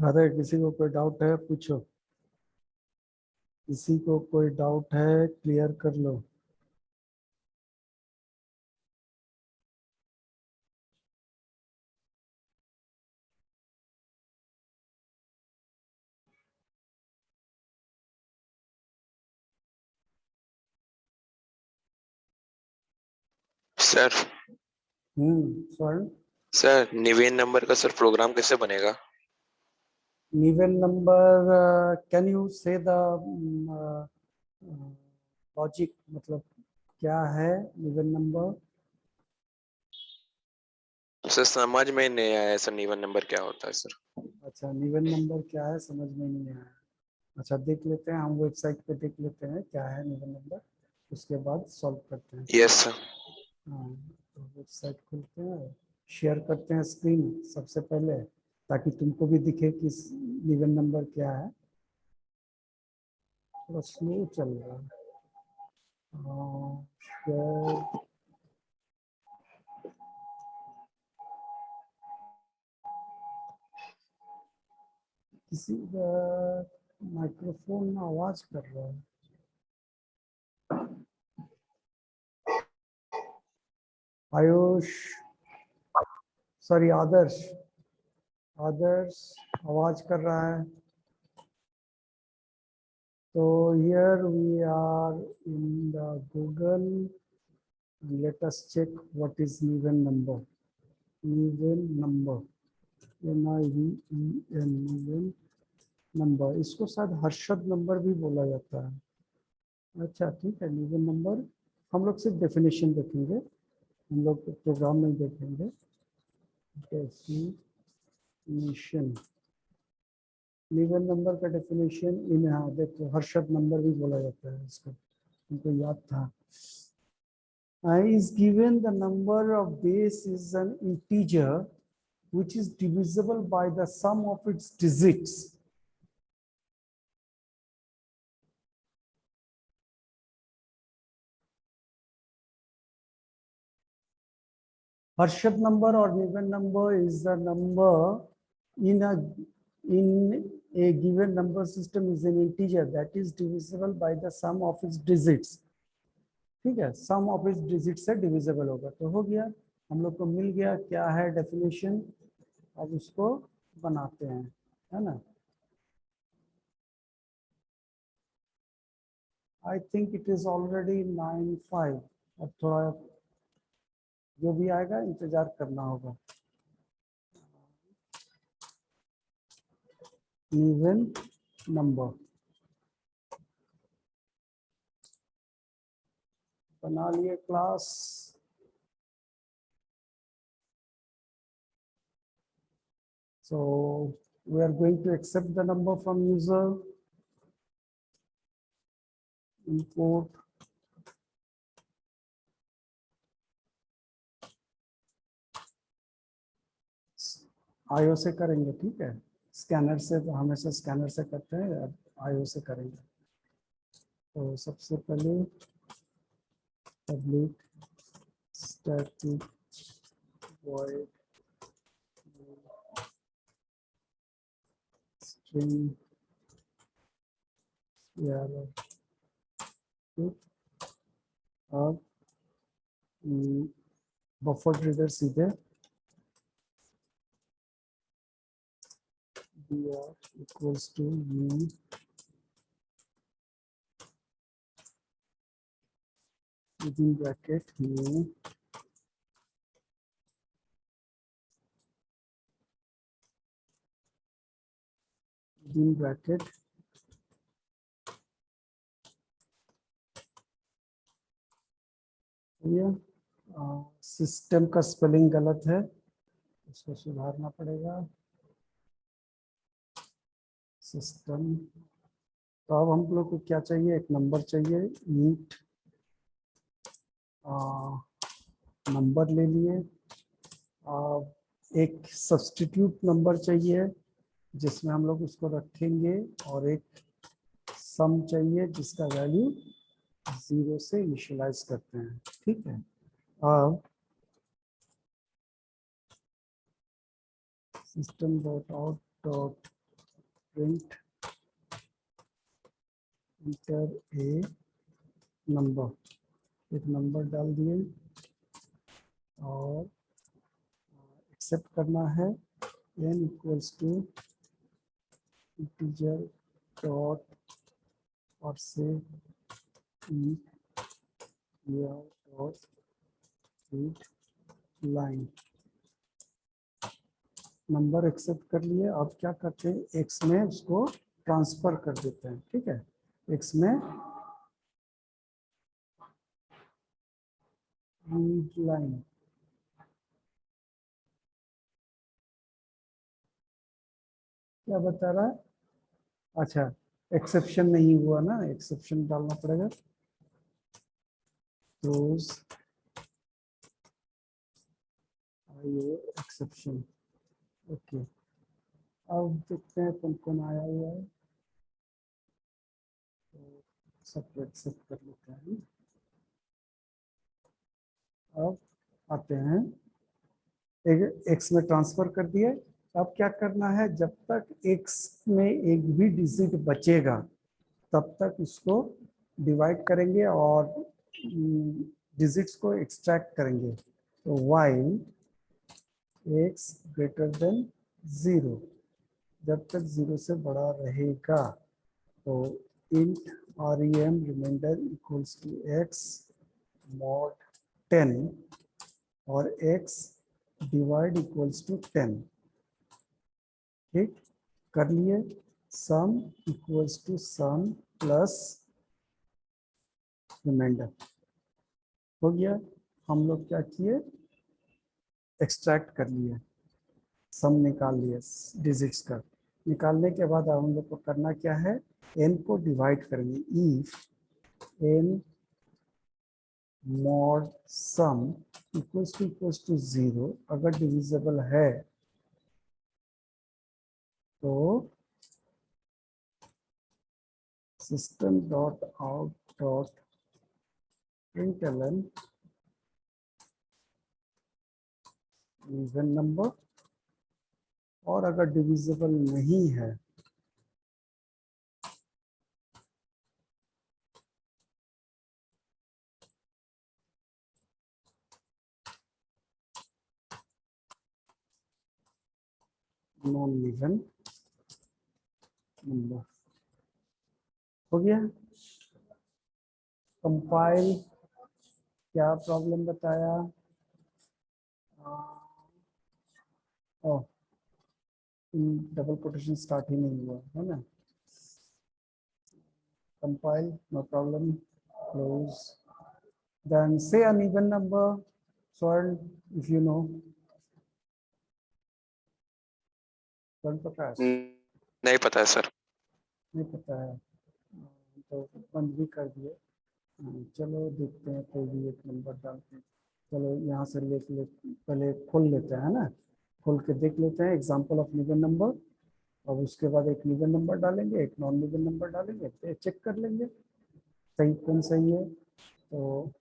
अरे किसी को कोई डाउट है पूछो, किसी को कोई डाउट है क्लियर कर लो। सर स्वर्ण, सर निवेन नंबर का सर प्रोग्राम कैसे बनेगा? Niven number, can you say the logic, मतलब क्या है निवन नंबर? सर समझ में नहीं आया सर, निवेन नंबर क्या होता है सर? अच्छा, निवन नंबर क्या है समझ में नहीं आया। अच्छा देख लेते हैं, हम वेबसाइट पे देख लेते हैं क्या है निवन नंबर, उसके बाद सॉल्व करते हैं। Yes sir. हाँ, तो वेबसाइट खोलते हैं, शेयर करते हैं स्क्रीन सबसे पहले, ताकि तुमको भी दिखे कि निवन नंबर क्या है। थोड़ा स्लो चल रहा है। शेयर, किसी का माइक्रोफोन में आवाज कर रहा है। आयुष, सॉरी आदर्श, आदर्श आवाज कर रहा है। तो here we are in the Google, let us check what is Niven number. Niven number, NIVEN, Niven number, इसको शायद हर्षद नंबर भी बोला जाता है। अच्छा ठीक है, निवन नंबर हम लोग सिर्फ डेफिनेशन देखेंगे, हम लोग प्रोग्राम नहीं देखेंगे। डेफिनेशन, निवन नंबर का डेफिनेशन इन, हाँ देखो हर्षद नंबर भी बोला जाता है इसको, उनको याद था। Is given the number of base is an integer which is divisible by the sum of its digits. Harshad number or Niven number is the number in a given number system is an integer that is divisible by the sum of its digits. ठीक है, सम of its digit से divisible होगा, तो हो गया, हम लोग को मिल गया क्या है डेफिनेशन। अब उसको बनाते हैं, है ना। I think it is already 9:05। अब थोड़ा जो भी आएगा इंतजार करना होगा। इवन नंबर बना लिए class. So we are going to accept the number from user, import IO से करेंगे, ठीक है, स्कैनर से तो हमेशा स्कैनर से करते हैं, अब IO से करेंगे। तो सबसे पहले public static void string error। अब बफर ट्रिगर सीधे br equals to new within bracket new within bracket system का स्पेलिंग गलत है, इसको सुधारना पड़ेगा। सिस्टम, तो अब हम लोग को क्या चाहिए, एक नंबर चाहिए, int नंबर ले लिए। एक सब्स्टिट्यूट नंबर चाहिए जिसमें हम लोग उसको रखेंगे, और एक सम चाहिए जिसका वैल्यू 0 से इनिशियलाइज करते हैं, ठीक है। अब system.out.println print enter a number, एक नंबर डाल दिए और एक्सेप्ट करना है n equals to integer dot और से dot read line. Number accept कर लिए। अब क्या करते हैं, एक्स में उसको ट्रांसफर कर देते हैं। ठीक है, एक्स में रीड लाइन, क्या बता रहा है? अच्छा, एक्सेप्शन नहीं हुआ ना, एक्सेप्शन डालना पड़ेगा। Throws exception. ओके, अब देखते हैं कौन कौन आया हुआ है, तो सब एक्सेप्ट कर लेते हैं। अब आते हैं, एक एक्स में ट्रांसफर कर दिए। अब क्या करना है, जब तक एक्स में एक भी डिजिट बचेगा तब तक इसको डिवाइड करेंगे और डिजिट्स को एक्सट्रैक्ट करेंगे। तो वाइल एक्स ग्रेटर देन 0, जब तक 0 से बड़ा रहेगा तो int rem remainder equals to x mod 10 और x डिवाइड इक्वल्स टू 10। ठीक, कर लिए। Sum equals to sum plus remainder हो गया। हम लोग क्या किए, एक्सट्रैक्ट कर लिए, सम निकाल लिए डिजिट्स का। निकालने के बाद अब हम लोग को करना क्या है, n को डिवाइड करेंगे। If n mod sum equals to 0, अगर डिविजिबल है तो system dot out dot println even number, और अगर डिविजिबल नहीं है नॉन इवन नंबर। हो गया। कंपाइल, क्या प्रॉब्लम बताया? डबल कोटेशन स्टार्ट ही नहीं हुआ है ना। Compile, no problem, close, then से uneven number. Swarn, if you know. Swarn Prakash, नहीं पता है सर। नहीं पता है तो बंद भी कर दिए। चलो देखते हैं, कोई भी एक नंबर डालते हैं। चलो यहाँ से पहले खोल लेते हैं ना, खोल के देख लेते हैं एग्जाम्पल ऑफ इवन नंबर। अब उसके बाद एक इवन नंबर डालेंगे, एक नॉन इवन नंबर डालेंगे, तो चेक कर लेंगे सही कौन सही है। तो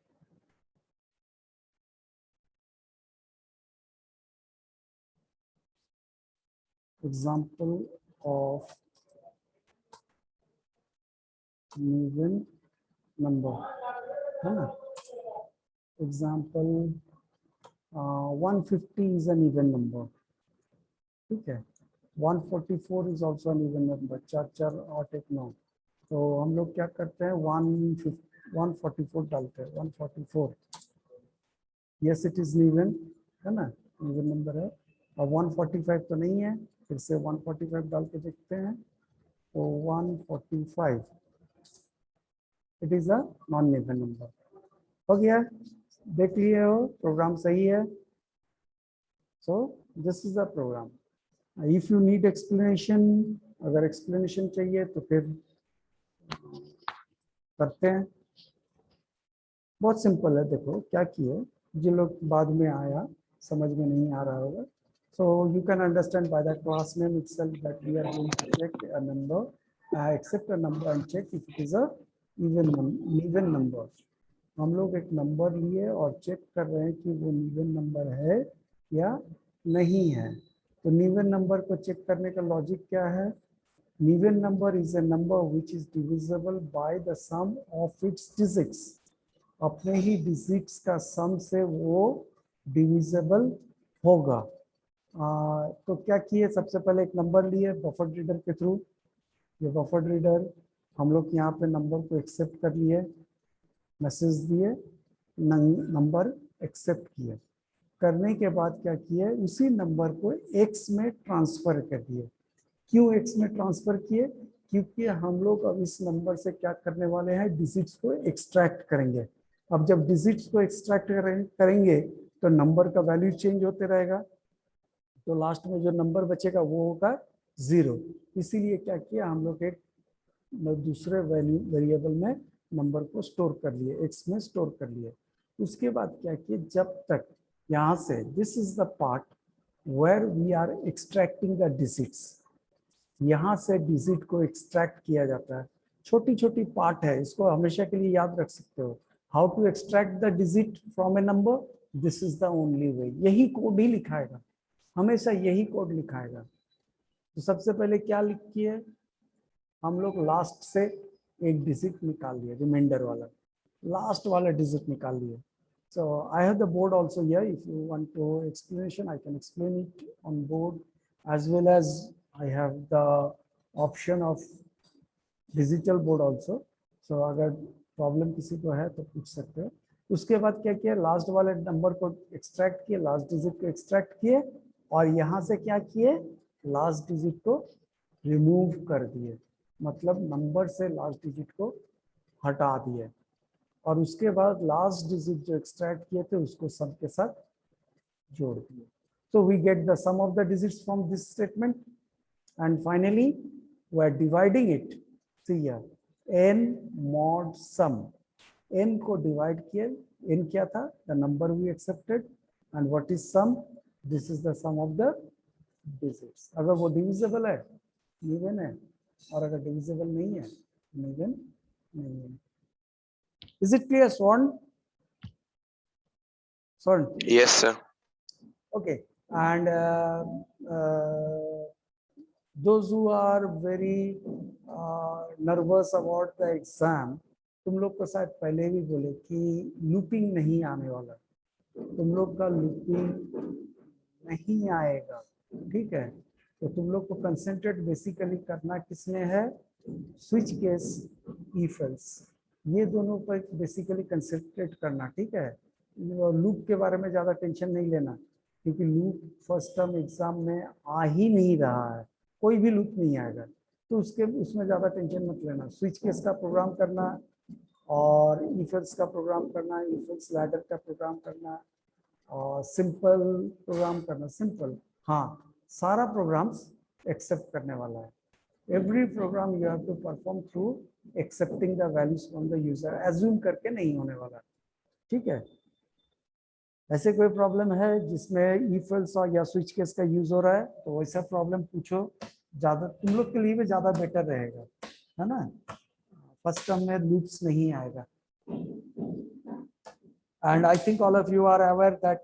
एग्जाम्पल ऑफ इवन नंबर है ना, example 150 is an even number. ठीक है, 144 is also an even number, 4 4 8 1 9। तो हम लोग क्या करते हैं, 144 डालते हैं, 144। यस इट इज इवन, है ना, इवन नंबर है। और 145 तो नहीं है, फिर से 145 डाल के देखते हैं। तो 145 it is a non even number. हो गया, देख लिए हो, प्रोग्राम सही है। So this is the program. If you need explanation, अगर एक्सप्लेनेशन चाहिए तो फिर करते हैं। बहुत सिंपल है, देखो क्या किए, जो लोग बाद में आया समझ में नहीं आ रहा होगा, so you can understand by the class name itself that we are going to check a number, accept a number and check if it is a even number। हम लोग एक नंबर लिए और चेक कर रहे हैं कि वो इवन नंबर है या नहीं है। तो इवन नंबर को चेक करने का लॉजिक क्या है, Even number is a number which is divisible by the sum of its digits. अपने ही डिजिट्स का सम से वो डिविजिबल होगा। तो क्या किए, सबसे पहले एक नंबर लिए बफर रीडर के थ्रू। ये बफर रीडर हम लोग यहाँ पे नंबर को एक्सेप्ट कर लिए, मैसेज दिए, नंबर एक्सेप्ट किए। करने के बाद क्या किए, उसी नंबर को एक्स में ट्रांसफर कर दिए। क्यों एक्स में ट्रांसफर किए, क्योंकि हम लोग अब इस नंबर से क्या करने वाले हैं, डिजिट्स को एक्सट्रैक्ट करेंगे। अब जब डिजिट्स को एक्सट्रैक्ट करेंगे तो नंबर का वैल्यू चेंज होते रहेगा, तो लास्ट में जो नंबर बचेगा वो होगा 0। इसीलिए क्या किया, हम लोग एक दूसरे वेरिएबल में नंबर को स्टोर कर लिए, एक्स में स्टोर कर लिए। उसके बाद क्या किए, जब तक यहाँ से, this is the part where we are extracting the digits, यहाँ से डिजिट को एक्सट्रैक्ट किया जाता है। छोटी छोटी पार्ट है, इसको हमेशा के लिए याद रख सकते हो। How to extract the digit from a number, this is the only way. यही कोड ही लिखाएगा, हमेशा यही कोड लिखाएगा। तो सबसे पहले क्या लिखिए, हम लोग लास्ट से एक डिजिट निकाल लिए, रिमाइंडर वाला, लास्ट वाला डिजिट निकाल लिए। So I have the board also here. If you want to explanation, I can explain it on board, as well as I have the option of digital board also. So अगर problem किसी को है तो पूछ सकते हो। उसके बाद क्या किया, लास्ट वाले नंबर को एक्सट्रैक्ट किए, लास्ट डिजिट को एक्सट्रैक्ट किए, और यहाँ से क्या किए, लास्ट डिजिट को रिमूव कर दिए, मतलब नंबर से लास्ट डिजिट को हटा दिए। और उसके बाद लास्ट डिजिट जो एक्सट्रैक्ट किए थे उसको सम के साथ जोड़ दिए। So we get the sum of the digits from this statement, and finally we are dividing it. See here, n mod sum, n को डिवाइड किए, n क्या था, the number we accepted, and what is sum, this is the sum of the digits। अगर वो divisible है even है, और अगर डिविजिबल नहीं है इवन नहीं है। Is it clear, Swan? Swan? Yes, sir. Okay. And those who are very nervous about the exam, तुम लोग को शायद पहले भी बोले कि लूपिंग नहीं आने वाला, तुम लोग का लूपिंग नहीं आएगा, ठीक है। तो तुम लोग को कंसेंट्रेट बेसिकली करना किसमें है, स्विच केस, इफ एल्स, ये दोनों पर बेसिकली कंसेंट्रेट करना, ठीक है। लूप के बारे में ज़्यादा टेंशन नहीं लेना, क्योंकि लूप फर्स्ट टर्म एग्जाम में आ ही नहीं रहा है, कोई भी लूप नहीं आएगा, तो उसमें ज़्यादा टेंशन मत लेना। स्विच केस का प्रोग्राम करना और इफ एल्स का प्रोग्राम करना, इफ एल्स लैडर का प्रोग्राम करना, और सिंपल प्रोग्राम करना, सिंपल, हाँ सारा प्रोग्राम्स एक्सेप्ट करने वाला है। Every program you have to perform through accepting the values from the user, assume करके नहीं होने वाला, ठीक है। ऐसे कोई प्रॉब्लम है जिसमें इफ एल्स या स्विच केस का यूज हो रहा है, तो वैसा प्रॉब्लम पूछो, ज्यादा तुम लोग के लिए भी ज्यादा बेटर रहेगा, है ना। फर्स्ट टर्म में लूप्स नहीं आएगा। And I think all of you are aware that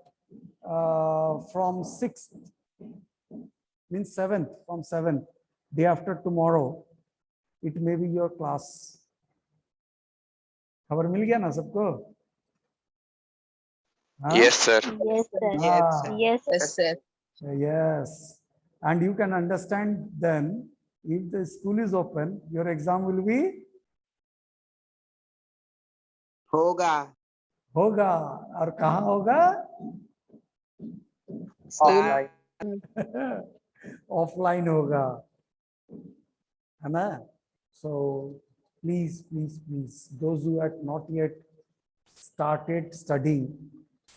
from 6th, means 7th, from 7th, day after tomorrow, it may be your class. खबर मिल गया ना सबको? हाँ? Yes, sir. Yes, sir. हाँ, Yes, Yes, sir. yes. And you can understand then, if the school is open, your exam will be होगा होगा, और कहाँ होगा? ऑफलाइन होगा, है ना। So please please please, those who have not yet started studying,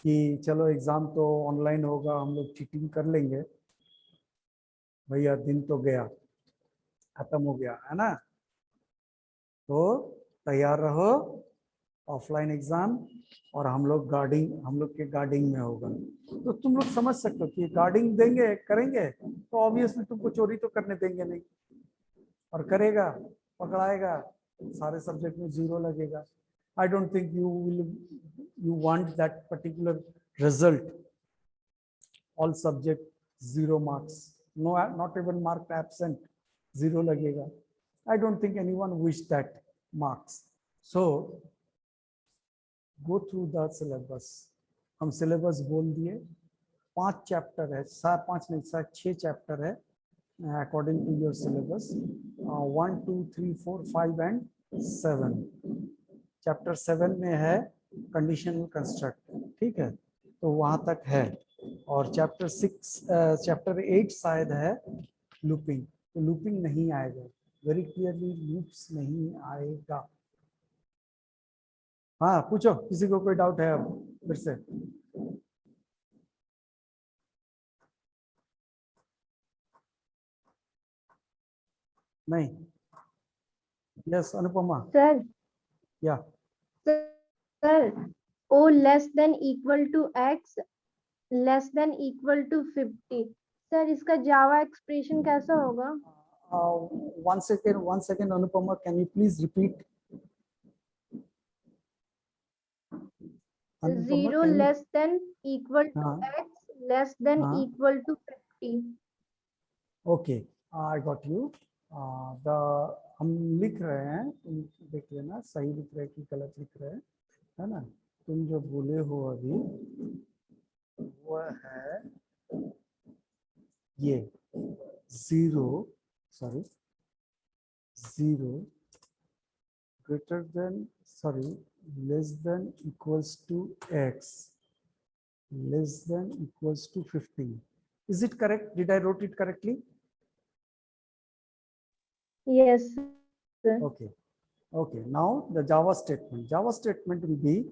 कि चलो एग्जाम तो ऑनलाइन होगा, हम लोग चीटिंग कर लेंगे, भैया दिन तो गया, खत्म हो गया, है ना। तो तैयार रहो, ऑफलाइन एग्जाम, और हम लोग के गार्डिंग में होगा। तो तुम लोग समझ सकते हो कि गार्डिंग देंगे, करेंगे, तो ऑब्वियसली तुमको चोरी तो करने देंगे नहीं, और करेगा पकड़ाएगा, सारे सब्जेक्ट में 0 लगेगा। I don't think you want that particular result, all subject 0 marks, no, not even marked absent, 0 लगेगा. I don't think anyone wished that marks. So go through the syllabus. हम syllabus बोल दिए. 5 चैप्टर है, 5 नहीं 6 chapter है according to your syllabus. 1, 2, 3, 4, 5 and 7. Chapter 7 में है conditional construct. ठीक है, तो वहां तक है. और चैप्टर 8 शायद है लूपिंग. तो लूपिंग नहीं आएगा, वेरी क्लियरली लूप्स नहीं आएगा. हाँ पूछो, किसी को कोई डाउट है अब फिर से? नहीं. यस अनुपमा. सर या sir O less than equal to x less than equal to 50. Sir इसका जावा एक्सप्रेशन कैसा होगा? one second Anupama, can you please repeat? Anupama, 0 can you- less than equal to हाँ. x less than हाँ. equal to 50. Okay, I got you. हम लिख रहे हैं, तुम देख लेना सही लिख रहे हैं कि गलत लिख रहे हैं, है ना? तुम जो बोले हो अभी वो है ये 0 greater than less than equals to x less than equals to 50. Is it correct? Did I wrote it correctly? Yes sir. Okay, now the Java statement will be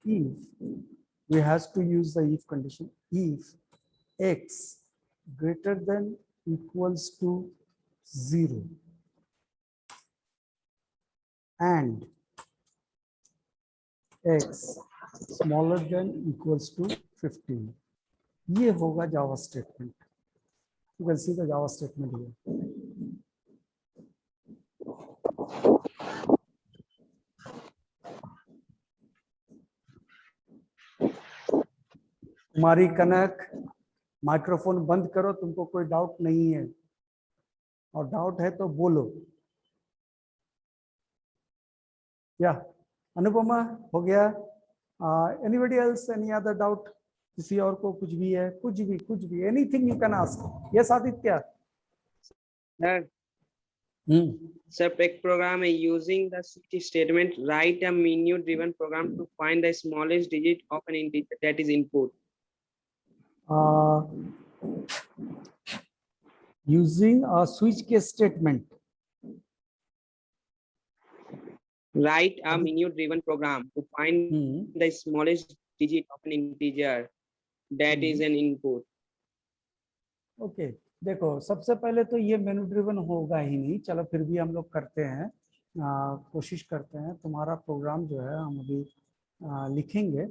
if we has to use the if condition. If x greater than equals to 0 and x smaller than equals to 15, ये होगा Java statement. You can see the Java statement here. Kumari Kanak, microphone बंद करो, तुमको कोई doubt नहीं है, और doubt है तो बोलो. या अनुपमा हो गया? Anybody else, any other doubt? किसी और को कुछ भी है? कुछ भी anything you can ask. Yes Aditya. Sir sir एक प्रोग्राम है using the switch statement write a menu driven program to find the smallest digit of an integer that is input. Using a switch case statement. Write a menu driven program to find the smallest digit of an integer that is an input. Okay, देखो सबसे पहले तो ये मेनू driven होगा ही नहीं. चलो फिर भी हम लोग करते हैं, कोशिश करते हैं. तुम्हारा प्रोग्राम जो है हम अभी लिखेंगे,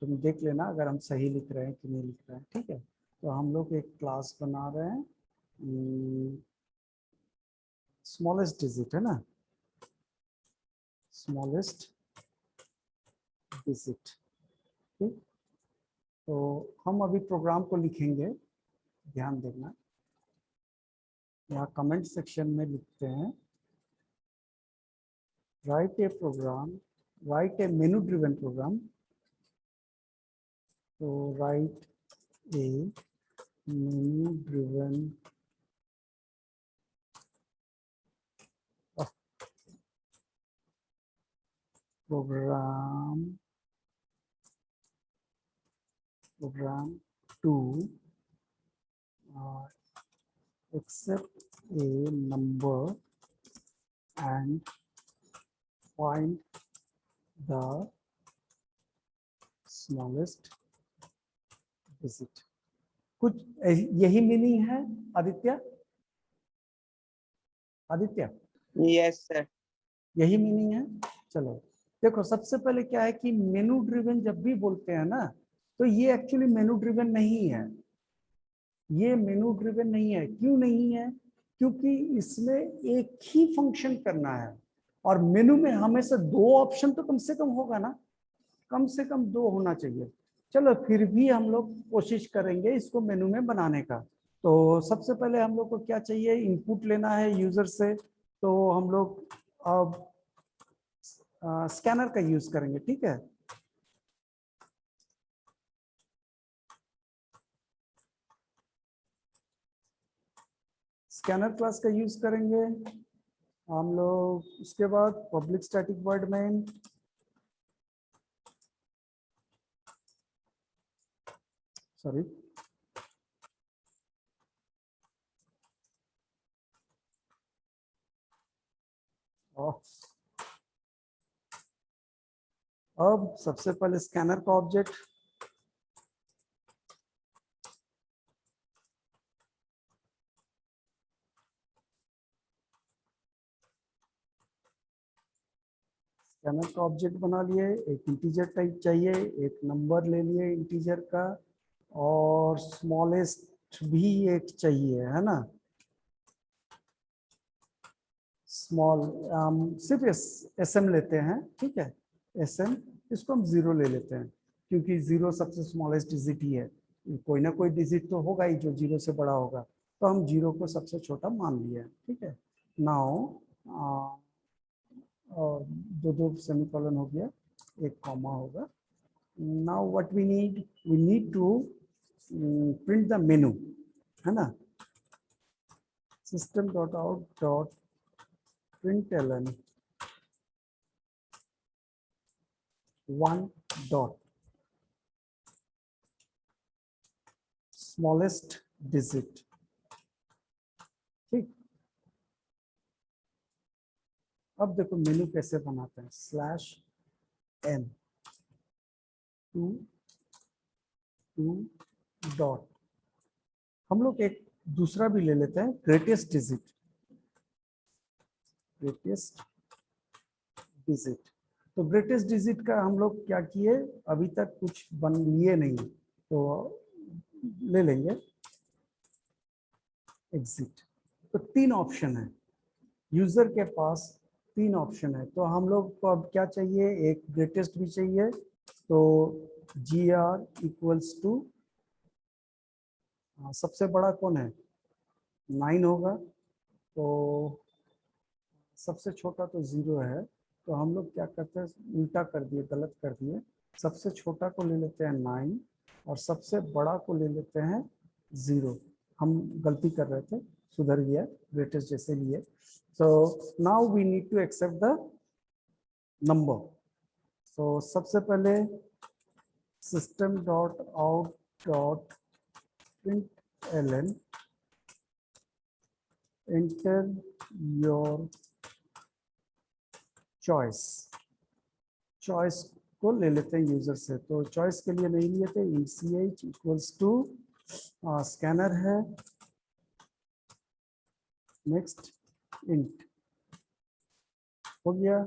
तुम देख लेना अगर हम सही लिख रहे हैं कि नहीं लिख रहे हैं. ठीक है, तो हम लोग एक क्लास बना रहे हैं. स्मॉलेस्ट डिजिट है ना, स्मॉलेस्ट डिजिट. ठीक, तो हम अभी प्रोग्राम को लिखेंगे, ध्यान देना. यहाँ कमेंट सेक्शन में लिखते हैं राइट ए प्रोग्राम, राइट ए मेनू ड्रिवन प्रोग्राम. तो right A menu driven program to accept a number and find the smallest digit. कुछ यही मीनिंग है आदित्य? Yes sir. यही मीनिंग है. चलो देखो, सबसे पहले क्या है कि मेनू ड्रिवन जब भी बोलते हैं ना, तो ये एक्चुअली मेनू ड्रिवन नहीं है. ये मेनू ड्रिवन नहीं है. क्यों नहीं है? क्योंकि इसमें एक ही फंक्शन करना है, और मेनू में हमेशा 2 ऑप्शन तो कम से कम होगा ना. कम से कम 2 होना चाहिए। चलो फिर भी हम लोग कोशिश करेंगे इसको मेनू में बनाने का। तो सबसे पहले हम लोग को क्या चाहिए, इनपुट लेना है यूजर से। तो हम लोग अब स्कैनर का यूज करेंगे, ठीक है। स्कैनर क्लास का यूज करेंगे हम लोग। उसके बाद public static word main, sorry, अब सबसे पहले स्कैनर का ऑब्जेक्ट, स्कैनर का ऑब्जेक्ट बना लिए। एक इंटीजर टाइप चाहिए, एक नंबर ले लिए इंटीजर का, और स्मॉलेस्ट भी एक चाहिए, है ना। स्मॉल सिर्फ एस एम लेते हैं, ठीक है। एस एम, इसको हम 0 ले लेते हैं क्योंकि 0 सबसे स्मॉलेस्ट डिजिट ही है। कोई ना कोई डिजिट तो होगा ही जो 0 से बड़ा होगा, तो हम 0 को सबसे छोटा मान लिया, ठीक है। नाउ और दो सेमीकोलन हो गया, एक कॉमा होगा। Now what we need to print the menu, है ना। System dot out dot println 1 dot smallest digit, ठीक। अब देखो मेनू कैसे बनाते हैं, /n 2 डॉट, हम लोग एक दूसरा भी ले लेते हैं, ग्रेटेस्ट डिजिट। तो ग्रेटेस्ट डिजिट का हम लोग क्या किए, अभी तक कुछ बन लिए नहीं, तो ले लेंगे एग्जिट। तो 3 ऑप्शन है यूजर के पास, 3 ऑप्शन है। तो हम लोग को अब क्या चाहिए, एक ग्रेटेस्ट भी चाहिए। तो gr इक्वल्स टू, सबसे बड़ा कौन है, 9 होगा। तो सबसे छोटा तो 0 है। तो हम लोग क्या करते हैं, उल्टा कर दिए, गलत कर दिए। सबसे छोटा को ले लेते हैं 9 और सबसे बड़ा को ले लेते हैं 0। हम गलती कर रहे थे, सुधर गया, ग्रेटेस्ट जैसे लिए। So now we need to accept the number. So सबसे पहले system dot out dot println enter your choice को ले लेते हैं यूजर से। तो चॉइस के लिए नहीं लिए थे, ch इक्वल्स टू स्कैनर है, नेक्स्ट इंट हो गया।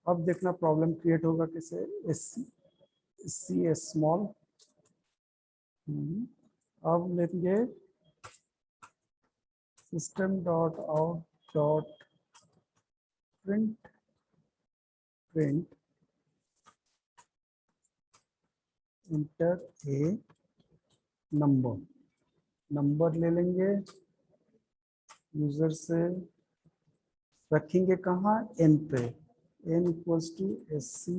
अब देखना प्रॉब्लम क्रिएट होगा कैसे, सी स्मॉल। अब लेंगे system dot out dot print enter a number ले लेंगे यूजर से, रखेंगे कहाँ, n पे, n equals to sc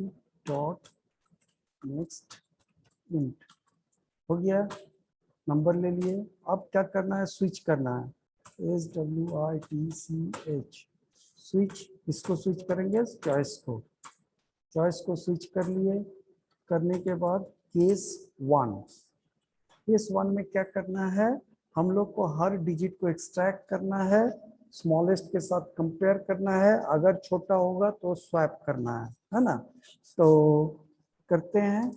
dot next int हो गया। नंबर ले लिए। अब क्या करना है, स्विच करना है, switch स्विच, इसको स्विच करेंगे चॉइस को स्विच कर लिए। करने के बाद केस 1 में क्या करना है, हम लोग को हर डिजिट को एक्सट्रैक्ट करना है, स्मॉलेस्ट के साथ कंपेयर करना है, अगर छोटा होगा तो स्वैप करना है ना। तो करते हैं।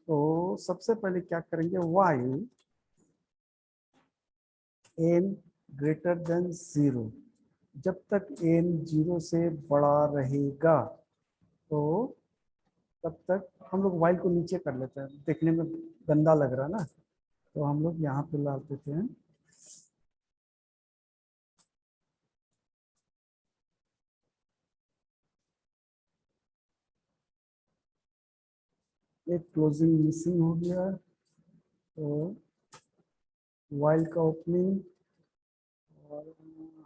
तो सबसे पहले क्या करेंगे, while n ग्रेटर देन 0, जब तक n 0 से बड़ा रहेगा तो तब तक हम लोग while को नीचे कर लेते हैं, देखने में गंदा लग रहा है ना, तो हम लोग यहाँ पे ला देते हैं। एक क्लोजिंग मिसिंग हो गया, तो वाइल का ओपनिंग, और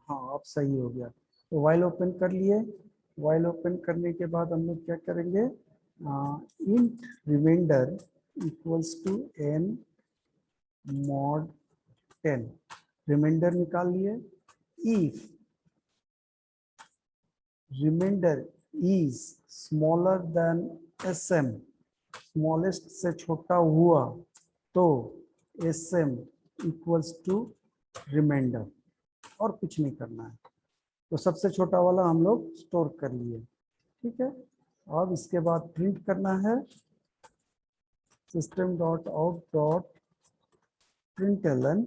हाँ अब सही हो गया। तो वाइल ओपन कर लिए। वाइल ओपन करने के बाद हम लोग क्या करेंगे, int remainder equals to n mod 10, remainder निकाल लिए। If remainder is smaller than sm, smallest से छोटा हुआ, तो sm इक्वल्स टू रिमाइंडर, और कुछ नहीं करना है। तो सबसे छोटा वाला हम लोग स्टोर कर लिए, ठीक है। अब इसके बाद प्रिंट करना है system dot out dot println,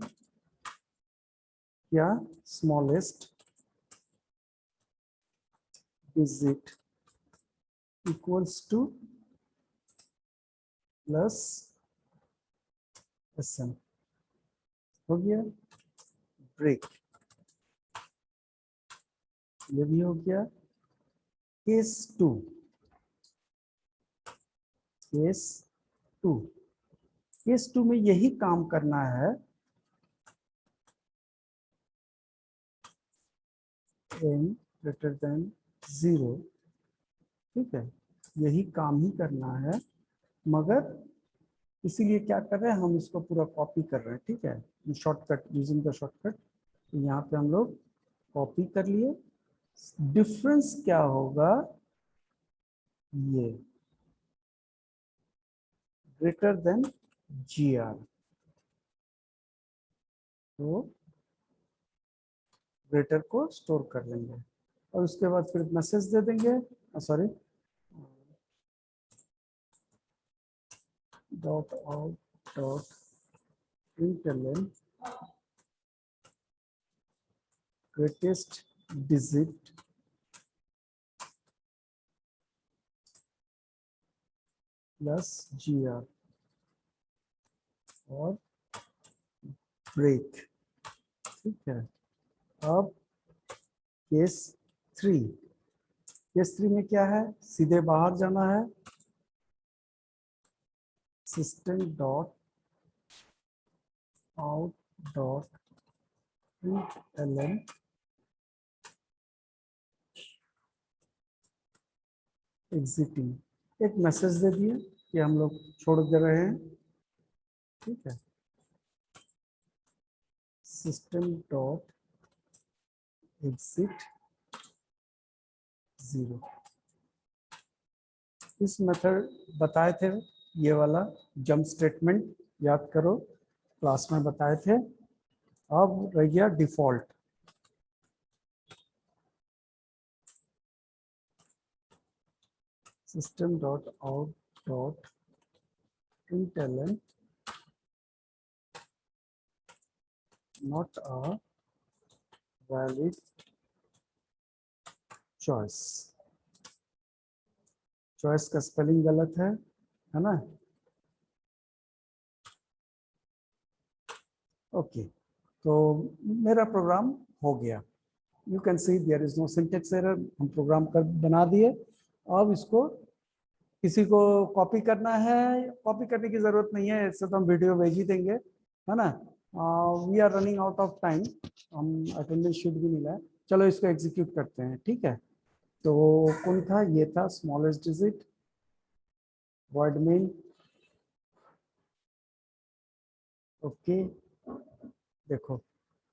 क्या smallest digit equals to plus sm, हो गया। ब्रेक, ये भी हो गया। केस 2, केस 2, केस 2 में यही काम करना है। n ग्रेटर देन 0, ठीक है, यही काम ही करना है, मगर इसीलिए क्या कर रहे हैं, हम इसको पूरा कॉपी कर रहे हैं, ठीक है। शॉर्टकट, यूजिंग द शॉर्टकट, यहाँ पे हम लोग कॉपी कर लिए। डिफरेंस क्या होगा, ये ग्रेटर देन gr, तो ग्रेटर को स्टोर कर लेंगे, और उसके बाद फिर मैसेज दे देंगे, sorry dot out dot println greatest digit plus gr, और ब्रेक, ठीक है। अब केस 3, केस 3 में क्या है, सीधे बाहर जाना है, system dot out dot println exiting, एक मैसेज दे दिए कि हम लोग छोड़ दे रहे हैं, ठीक है। सिस्टम डॉट एग्जिट 0, इस मेथड बताए थे, ये वाला जंप स्टेटमेंट याद करो, क्लास में बताए थे। अब रह गया default, system dot out dot println not a valid choice, choice का स्पेलिंग गलत है ना। ओके, तो मेरा प्रोग्राम हो गया, you can see there is no syntax error, हम प्रोग्राम कर बना दिए। अब इसको किसी को कॉपी करना है, कॉपी करने की जरूरत नहीं है, इससे तो हम वीडियो भेज ही देंगे, है ना। We are running out of time, हम अटेंडेंस शीट भी मिला है, चलो इसको एग्जीक्यूट करते हैं, ठीक है। तो कौन था, ये था smallest digit word main, okay. देखो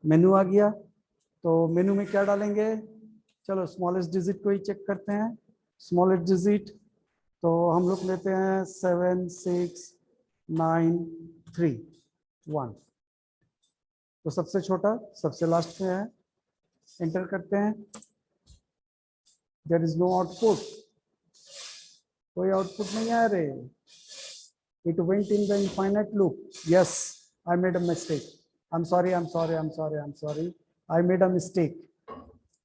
मेनू आ गया, तो मेनू में क्या डालेंगे, चलो स्मॉलेस्ट डिजिट को ही चेक करते हैं। स्मॉलेस्ट डिजिट तो हम लोग लेते हैं 7 6 9 3 1, तो सबसे छोटा सबसे लास्ट में है, एंटर करते हैं। देयर इज नो आउटपुट, कोई आउटपुट नहीं आ रहे, it went in the infinite loop, yes I made a mistake, I am sorry I am sorry I am sorry I am sorry, I made a mistake.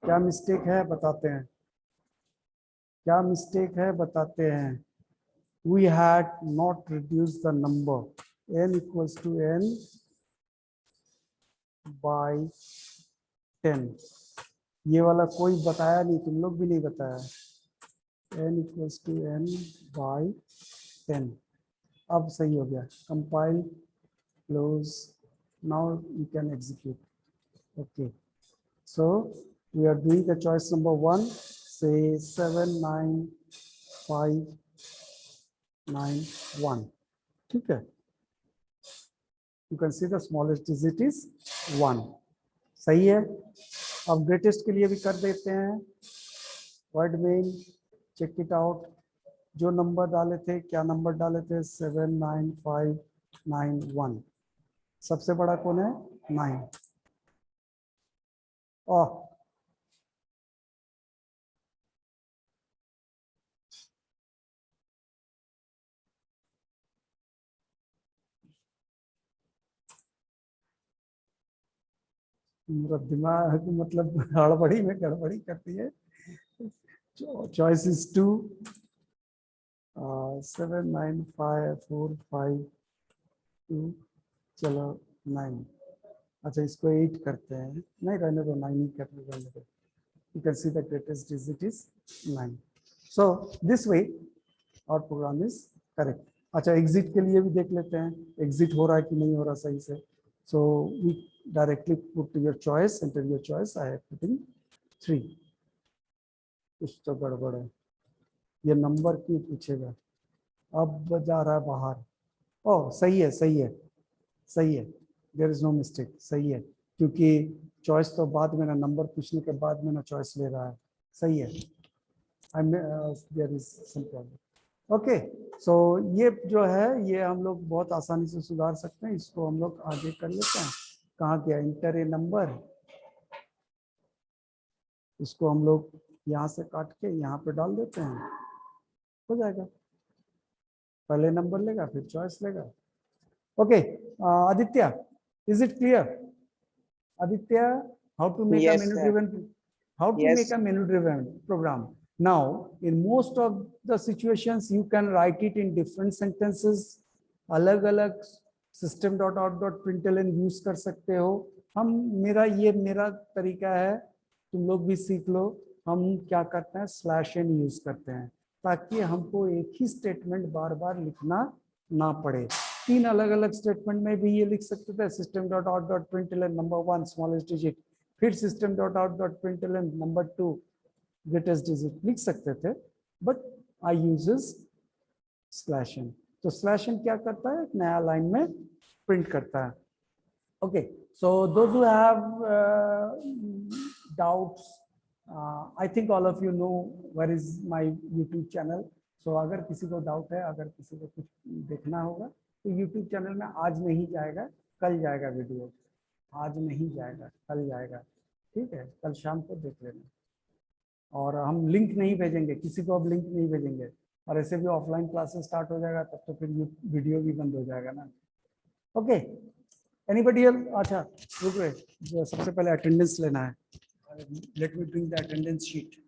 क्या mistake है बताते हैं, क्या mistake है बताते हैं। We had not reduced the number n equals to n by 10, ये वाला कोई बताया नहीं, तुम लोग भी नहीं बताया, n equals to n by 10, अब सही हो गया. Compile, close. Now you can execute. Okay. So we are doing the choice number 1. Say 79591. ठीक है. You can see the smallest digit is 1. सही है. अब greatest के लिए भी कर देते हैं. Word main, check it out. जो नंबर डाले थे, क्या नंबर डाले थे? 79591. सबसे बड़ा कौन है? 9. ओह, मेरा दिमाग मतलब हड़बड़ी में गड़बड़ी करती है. Choice is 2. 79545 चलो 9. अच्छा, इसको 8 करते हैं. नहीं, रहने दो, 9 ही करने दो. You can see the greatest digit is 9. So this way our program is correct. अच्छा, एग्जिट के लिए भी देख लेते हैं, एग्जिट हो रहा है कि नहीं हो रहा सही से. So we directly put your choice, enter your choice. I have put in 3. कुछ तो गड़बड़ है. ये नंबर क्यों पूछेगा? अब जा रहा है बाहर. ओह, सही है, सही है, सही है. There is no mistake. सही है, क्योंकि चॉइस तो बाद में ना, नंबर पूछने के बाद में ना चॉइस ले रहा है. सही है. There is some problem. Okay. So ये जो है, ये हम लोग बहुत आसानी से सुधार सकते हैं. इसको हम लोग आगे कर लेते हैं. कहाँ गया? Inter a number. इसको हम लोग यहाँ से काट के यहाँ पे डाल देते हैं. हो जाएगा. पहले नंबर लेगा, फिर चॉइस लेगा. Okay. Aditya, is it clear? Aditya, how to make a Yes, menu sir. driven, how to Yes. make a menu driven program? Now, in most of the situations, you can write it in different sentences. अलग अलग system.out.println use कर सकते हो. मेरा तरीका है, तुम लोग भी सीख लो. हम क्या करते हैं, /n यूज करते हैं, ताकि हमको एक ही स्टेटमेंट बार बार लिखना ना पड़े. 3 अलग अलग स्टेटमेंट में भी ये लिख सकते थे. system.out.println नंबर 1 स्मॉलेस्ट डिजिट, फिर system.out.println नंबर 2 ग्रेटेस्ट डिजिट लिख सकते थे. But I uses /n. तो /n क्या करता है? एक नया लाइन में प्रिंट करता है. Okay. So those who have doubts, I think all of you know where is my YouTube channel. So अगर किसी को डाउट है, अगर किसी को कुछ देखना होगा, तो YouTube चैनल में आज नहीं जाएगा, कल जाएगा वीडियो. आज नहीं जाएगा, कल जाएगा. ठीक है, कल शाम को देख लेना. और हम लिंक नहीं भेजेंगे, किसी को अब लिंक नहीं भेजेंगे. और ऐसे भी ऑफलाइन क्लासेस स्टार्ट हो जाएगा, तब तो फिर वीडियो भी बंद हो जाएगा ना. ओके. Anybody else? अच्छा, रुक रहे, सबसे पहले अटेंडेंस लेना है. Let me bring the attendance sheet.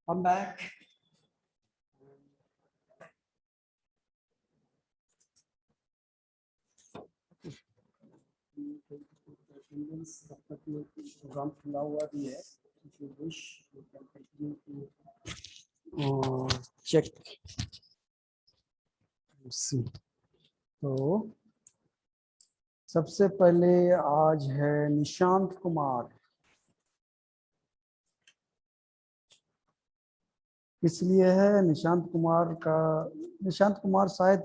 I'm back. Program खुला हुआ भी है. If you wish, you can continue to check. See. तो सबसे पहले आज है निशांत कुमार. किस लिए है? निशांत कुमार का, निशांत कुमार शायद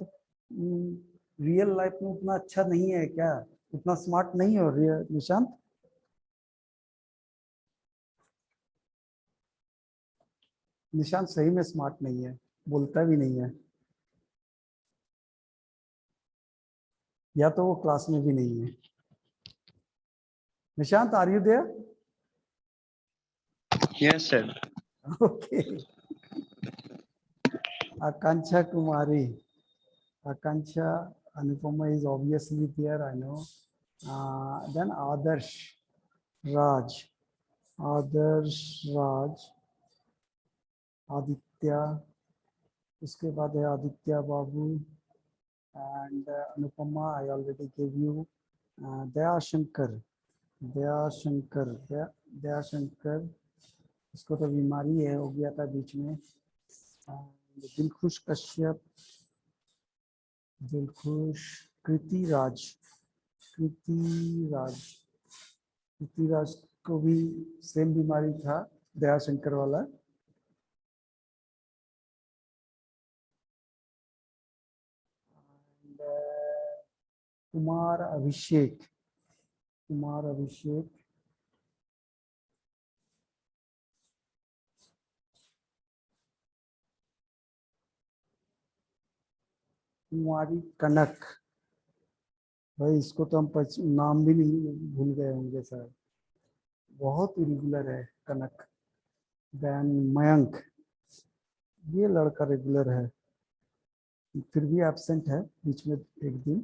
रियल लाइफ में उतना अच्छा नहीं है क्या, उतना स्मार्ट नहीं हो रियल निशांत? निशांत सही में स्मार्ट नहीं है, बोलता भी नहीं है, या तो वो क्लास में भी नहीं है। Nishant, are you there? Yes, sir. Okay. Akanksha Kumari, Akanksha, Anupama is obviously there, I know. Then Adarsh Raj, Adarsh Raj, Aditya, उसके बाद है आदित्य बाबू, and Anupama I already gave you. Daya Shankar, Daya Shankar, इसको तो बीमारी है, हो गया था बीच में। दिलखुश कश्यप, दिलखुश, कृति राज, कृति राज को भी सेम बीमारी था, दया शंकर वाला। कुमार अभिषेक, कुमारी कनक, भाई इसको तो हम नाम भी नहीं भूल गए होंगे सर, बहुत इरेगुलर है कनक। देन मयंक, ये लड़का रेगुलर है, फिर भी एब्सेंट है बीच में एक दिन।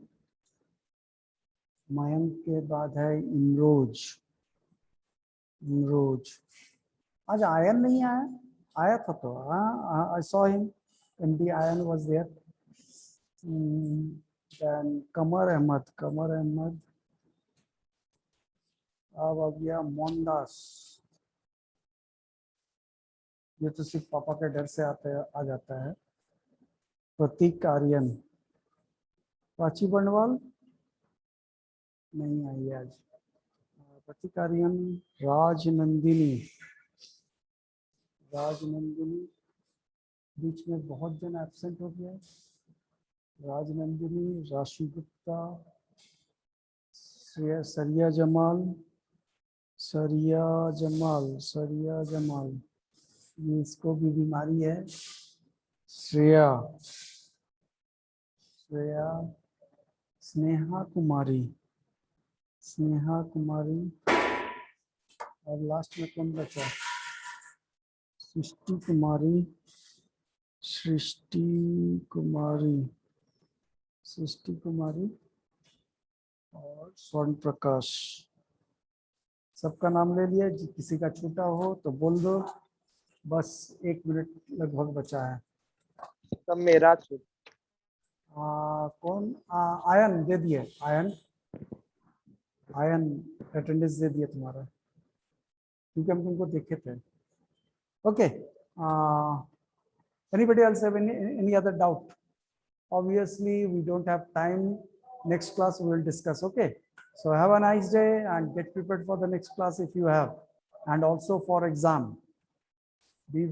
मयंक के बाद है इमरोज, आज आयन नहीं आया, आया था तो, हाँ I saw him, MD Ayan was there. Then Qamar Ahmed, अब आ गया मोहनदास, ये तो सिर्फ पापा के डर से आ जाता है। प्रतीक आर्यन, प्राची बंडवाल नहीं आई आज। प्रतीक आर्यन, राजनंदिनी, बीच में बहुत जन एब्सेंट हो गया। राजनंदिनी, राशि गुप्ता, सरिया जमाल, ये इसको भी बीमारी है। श्रेया, स्नेहा कुमारी, और लास्ट में कौन बचा? सृष्टि कुमारी और स्वर्ण प्रकाश। सबका नाम ले लिया, किसी का छूटा हो तो बोल दो, बस 1 मिनट लगभग बचा है। सब मेरा कौन? आयन दे दिए, आयन अटेंडेंस दे दिया तुम्हारा, क्योंकि हम तुमको देखे थे। Okay, anybody else have any other doubt? Obviously we don't have time, next class we will discuss. Okay, so have a nice day and get prepared for the next class if you have, and also for exam. Be